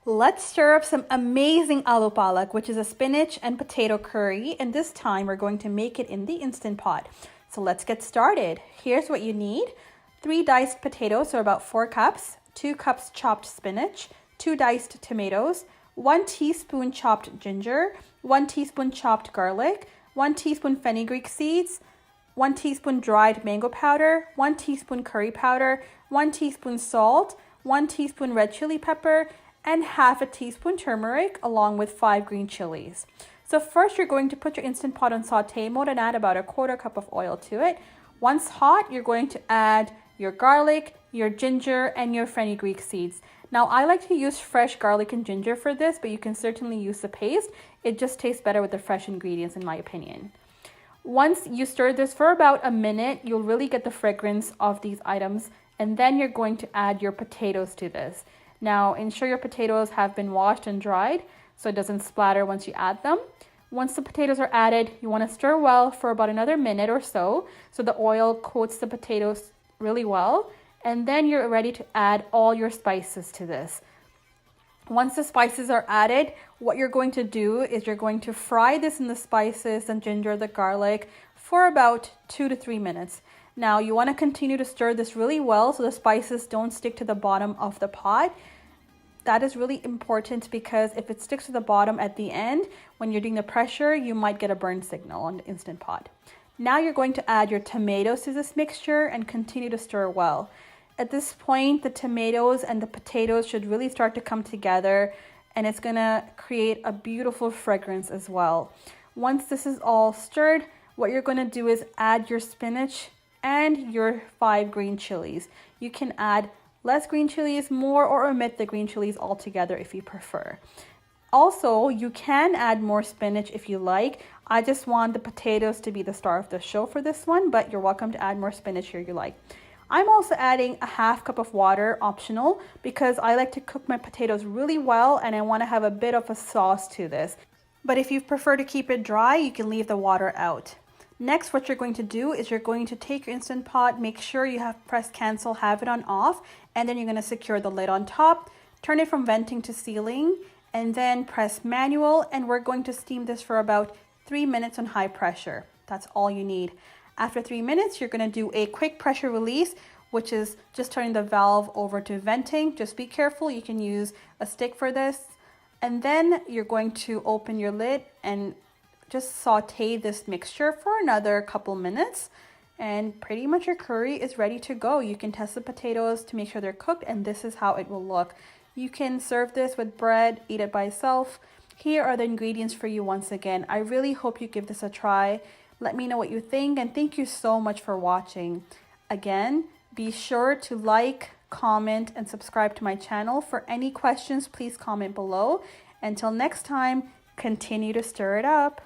Let's stir up some amazing aloo palak, which is a spinach and potato curry. And this time we're going to make it in the Instant Pot. So let's get started. Here's what you need. 3 diced potatoes, so about 4 cups, 2 cups chopped spinach, 2 diced tomatoes, 1 teaspoon chopped ginger, 1 teaspoon chopped garlic, 1 teaspoon fenugreek seeds, 1 teaspoon dried mango powder, 1 teaspoon curry powder, 1 teaspoon salt, 1 teaspoon red chili pepper, and half a teaspoon turmeric, along with 5 green chilies. So first you're going to put your Instant Pot on saute mode and add about a 1/4 cup of oil to it. Once hot, you're going to add your garlic, your ginger, and your fenugreek seeds. Now I like to use fresh garlic and ginger for this, but you can certainly use the paste. It just tastes better with the fresh ingredients in my opinion. Once you stir this for about a minute, you'll really get the fragrance of these items, and then you're going to add your potatoes to this. Now, ensure your potatoes have been washed and dried so it doesn't splatter once you add them. Once the potatoes are added, you want to stir well for about another minute or so the oil coats the potatoes really well. And then you're ready to add all your spices to this. Once the spices are added, what you're going to do is you're going to fry this in the spices and ginger, the garlic, for about 2 to 3 minutes. Now you want to continue to stir this really well so the spices don't stick to the bottom of the pot. That is really important because if it sticks to the bottom at the end, when you're doing the pressure, you might get a burn signal on the Instant Pot. Now you're going to add your tomatoes to this mixture and continue to stir well. At this point, the tomatoes and the potatoes should really start to come together, and it's gonna create a beautiful fragrance as well. Once this is all stirred, what you're gonna do is add your spinach and your 5 green chilies. You can add less green chilies, more, or omit the green chilies altogether if you prefer. Also, you can add more spinach if you like. I just want the potatoes to be the star of the show for this one, but you're welcome to add more spinach here you like. I'm also adding a 1/2 cup of water, optional, because I like to cook my potatoes really well and I want to have a bit of a sauce to this. But if you prefer to keep it dry, you can leave the water out. Next, what you're going to do is you're going to take your Instant Pot, make sure you have press cancel, have it on off, and then you're going to secure the lid on top, turn it from venting to sealing, and then press manual, and we're going to steam this for about 3 minutes on high pressure. That's all you need. After 3 minutes, you're going to do a quick pressure release, which is just turning the valve over to venting. Just be careful, you can use a stick for this. And then you're going to open your lid and just saute this mixture for another couple minutes, and pretty much your curry is ready to go. You can test the potatoes to make sure they're cooked, and this is how it will look. You can serve this with bread, eat it by itself. Here are the ingredients for you once again. I really hope you give this a try. Let me know what you think, and thank you so much for watching. Again, be sure to like, comment, and subscribe to my channel. For any questions, please comment below. Until next time, continue to stir it up.